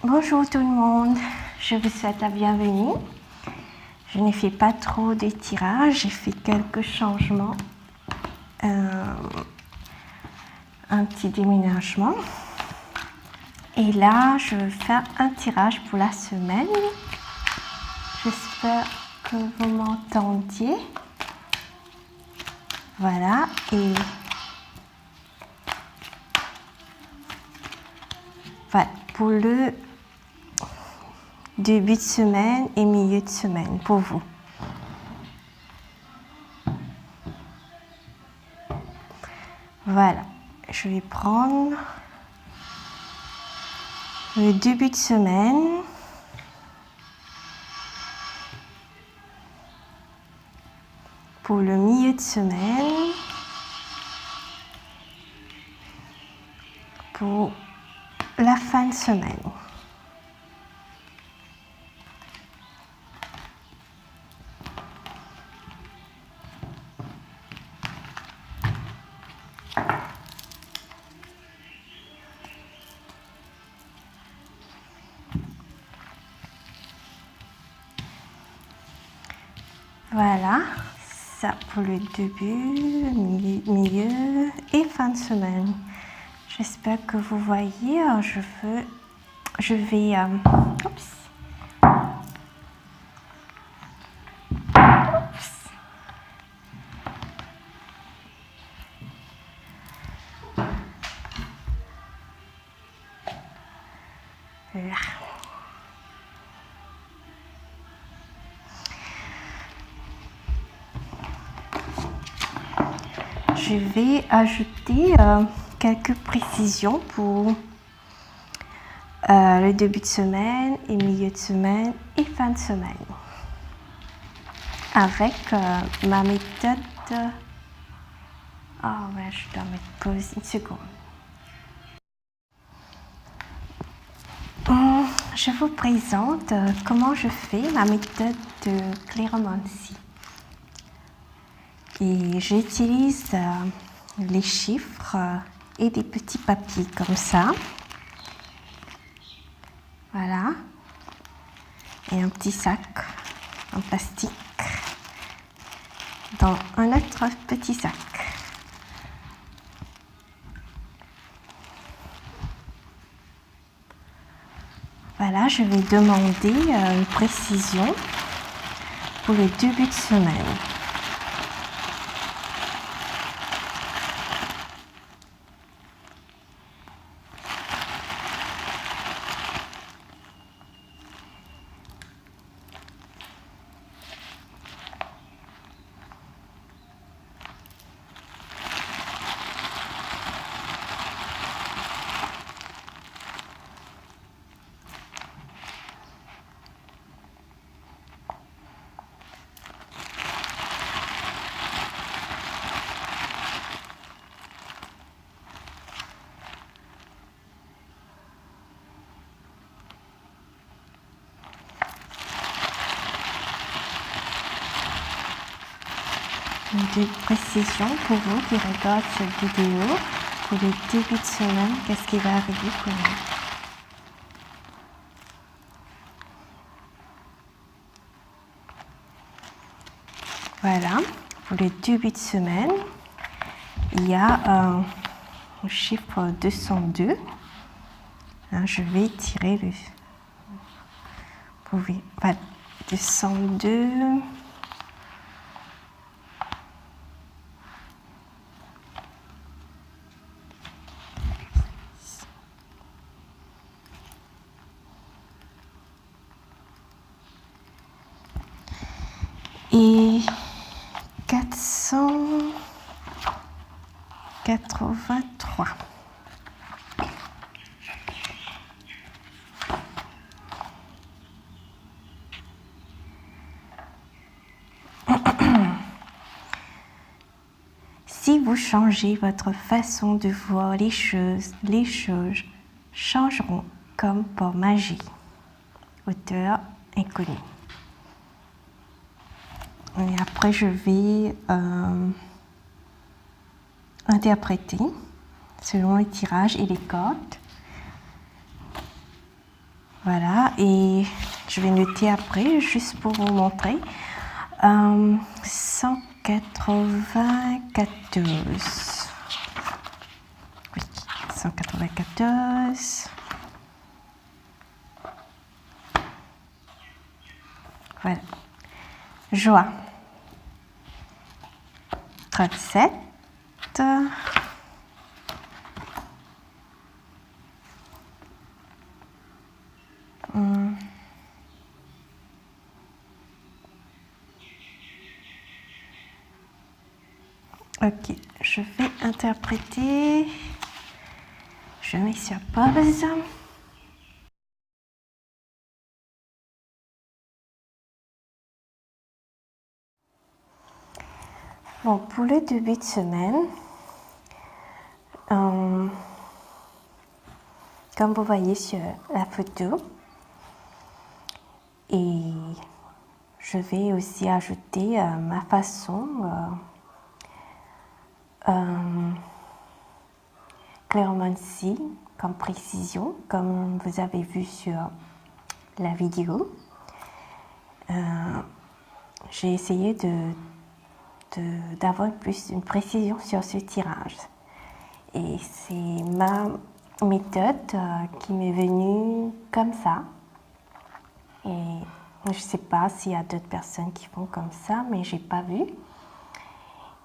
Bonjour tout le monde, je vous souhaite la bienvenue. Je n'ai fait pas trop de tirages, j'ai fait quelques changements, un petit déménagement. Et là, je vais faire un tirage pour la semaine. J'espère que vous m'entendiez. Voilà, et voilà, pour le début de semaine et milieu de semaine pour vous. Voilà, je vais prendre le début de semaine. Pour le milieu de semaine. Pour la fin de semaine. Voilà, ça pour le début, milieu et fin de semaine. J'espère que vous voyez, je vais, oups. Là. Je vais ajouter quelques précisions pour le début de semaine et milieu de semaine et fin de semaine. Avec ma méthode. Ah ouais, je dois mettre pause une seconde. Je vous présente comment je fais ma méthode de cléromancie. Et j'utilise les chiffres et des petits papiers comme ça. Voilà. Et un petit sac en plastique dans un autre petit sac. Voilà, je vais demander une précision pour le début de semaine. De précision pour vous qui regardent cette vidéo pour le début de semaine, qu'est-ce qui va arriver pour vous. Voilà, pour le début de semaine, il y a un chiffre 202. Hein, je vais tirer le... Voilà, 202... Et 483. Si vous changez votre façon de voir les choses changeront comme par magie. Auteur inconnu. Et après, je vais interpréter selon les tirages et les cartes. Voilà, et je vais noter après, juste pour vous montrer. 194. Oui, 194. Voilà. Joie. 37. Ok, je vais interpréter. Je mets sur pause. Bon, pour le début de semaine, comme vous voyez sur la photo, et je vais aussi ajouter ma façon clairvoyantie comme précision, comme vous avez vu sur la vidéo. J'ai essayé d'avoir plus une précision sur ce tirage. Et c'est ma méthode qui m'est venue comme ça. Et je ne sais pas s'il y a d'autres personnes qui font comme ça, mais je n'ai pas vu.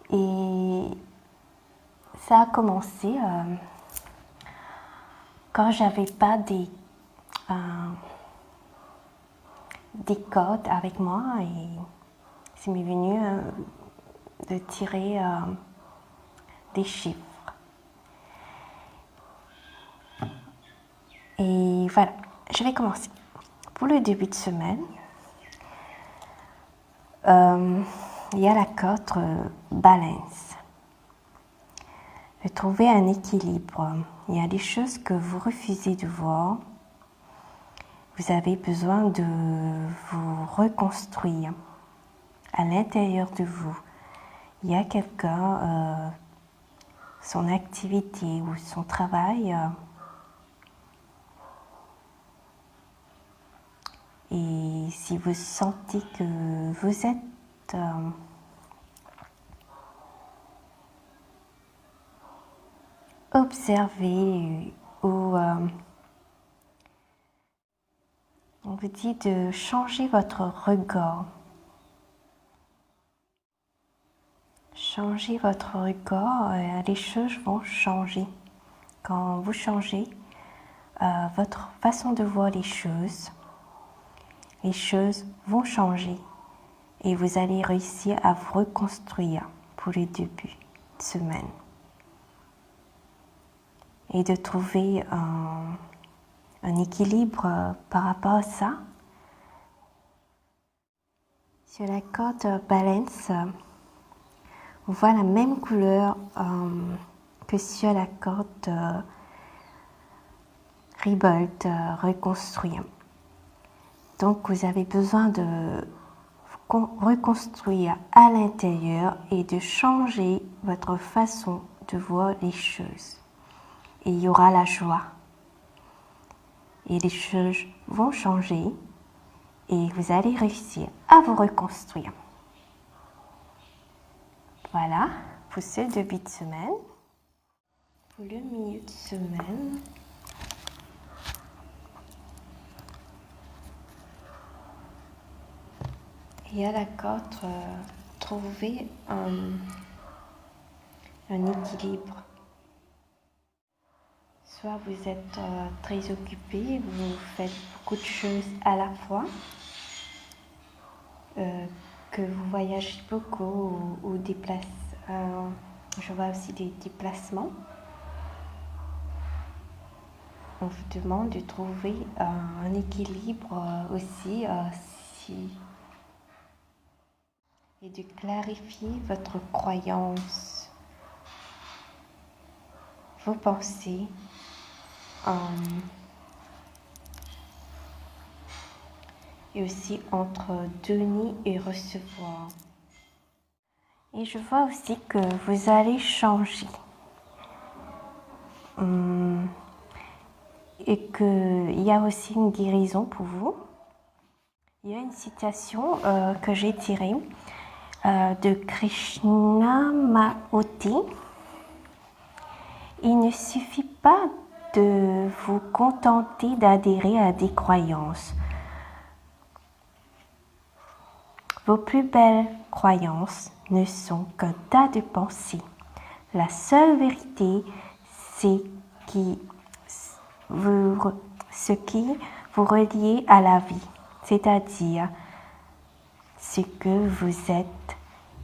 Et ça a commencé quand j'avais pas des codes avec moi, et c'est m'est venu de tirer des chiffres. Et voilà, je vais commencer. Pour le début de semaine, il y a la carte balance. De trouver un équilibre. Il y a des choses que vous refusez de voir. Vous avez besoin de vous reconstruire à l'intérieur de vous. Il y a quelqu'un, son activité ou son travail, et si vous sentez que vous êtes observé ou on vous dit de changer votre regard. Changez votre regard, les choses vont changer. Quand vous changez votre façon de voir les choses vont changer et vous allez réussir à vous reconstruire pour les débuts de semaine. Et de trouver un équilibre par rapport à ça. Sur la carte balance, on voit la même couleur que sur la carte rebuild, reconstruire. Donc vous avez besoin de reconstruire à l'intérieur et de changer votre façon de voir les choses. Et il y aura la joie. Et les choses vont changer et vous allez réussir à vous reconstruire. Voilà pour ce début de semaine. Pour le milieu de semaine, il y a la carte trouver un équilibre. Soit vous êtes très occupé, vous faites beaucoup de choses à la fois, que vous voyagez beaucoup ou déplacez. Je vois aussi des déplacements. On vous demande de trouver un équilibre aussi et de clarifier votre croyance, vos pensées, et aussi entre donner et recevoir. Et je vois aussi que vous allez changer. et qu'il y a aussi une guérison pour vous. Il y a une citation que j'ai tirée de Krishnamurti. Il ne suffit pas de vous contenter d'adhérer à des croyances. Vos plus belles croyances ne sont qu'un tas de pensées. La seule vérité, c'est ce qui vous relie à la vie, c'est-à-dire ce que vous êtes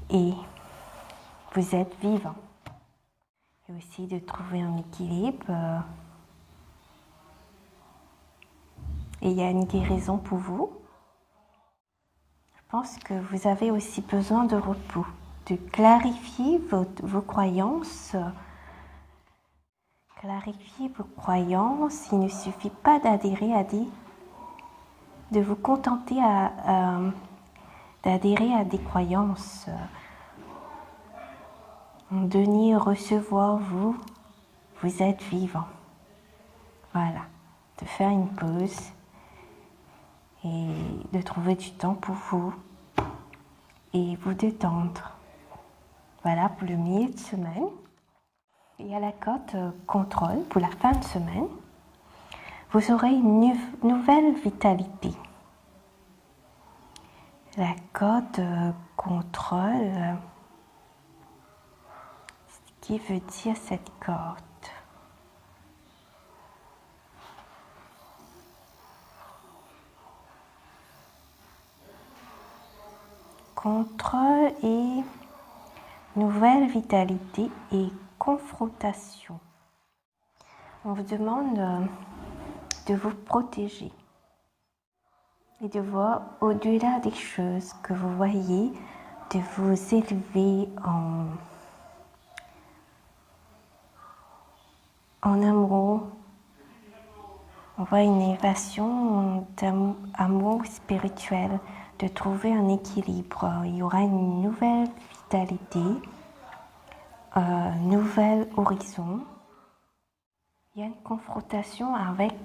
et vous êtes vivant. Et aussi de trouver un équilibre. Et il y a une guérison pour vous. Je pense que vous avez aussi besoin de repos, de clarifier vos croyances. Clarifier vos croyances, il ne suffit pas d'adhérer de vous contenter d'adhérer à des croyances. Donner, recevoir, vous êtes vivant. Voilà, de faire une pause et de trouver du temps pour vous et vous détendre. Voilà pour le milieu de semaine. Il y a la carte contrôle pour la fin de semaine. Vous aurez une nouvelle vitalité. La carte contrôle, ce qui veut dire cette carte. Contrôle et nouvelle vitalité et confrontation. On vous demande de vous protéger et de voir au-delà des choses que vous voyez, de vous élever en amour. On voit une élévation d'amour spirituel, de trouver un équilibre. Il y aura une nouvelle vitalité, un nouvel horizon. Il y a une confrontation avec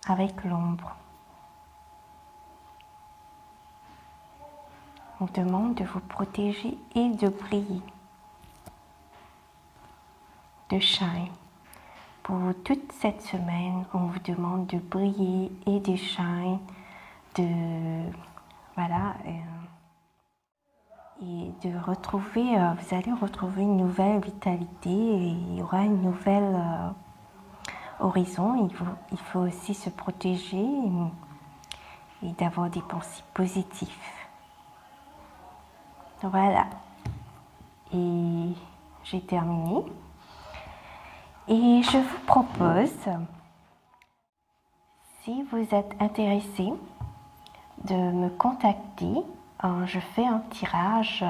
avec l'ombre. On vous demande de vous protéger et de briller, de shine. Pour toute cette semaine, on vous demande de briller et de shine, voilà, et de retrouver, vous allez retrouver une nouvelle vitalité et il y aura une nouvelle horizon. Il faut aussi se protéger et d'avoir des pensées positives. Voilà. Et j'ai terminé. Et je vous propose, si vous êtes intéressé, de me contacter. Je fais un tirage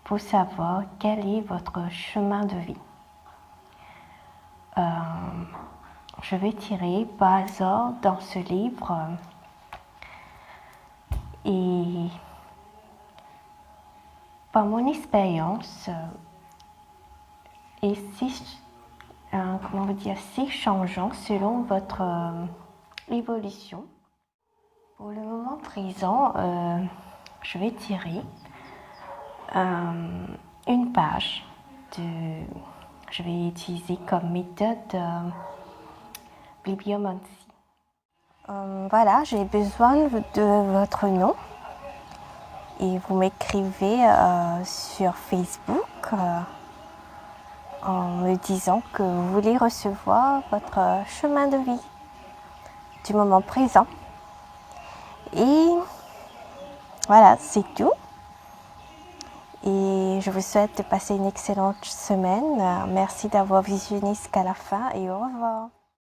pour savoir quel est votre chemin de vie. Je vais tirer par hasard dans ce livre et par mon expérience et c'est changeant selon votre évolution. Pour le moment présent, je vais tirer une page je vais utiliser comme méthode bibliomancie. Voilà, j'ai besoin de votre nom et vous m'écrivez sur Facebook en me disant que vous voulez recevoir votre chemin de vie du moment présent. Et voilà, c'est tout. Et je vous souhaite de passer une excellente semaine. Merci d'avoir visionné jusqu'à la fin et au revoir.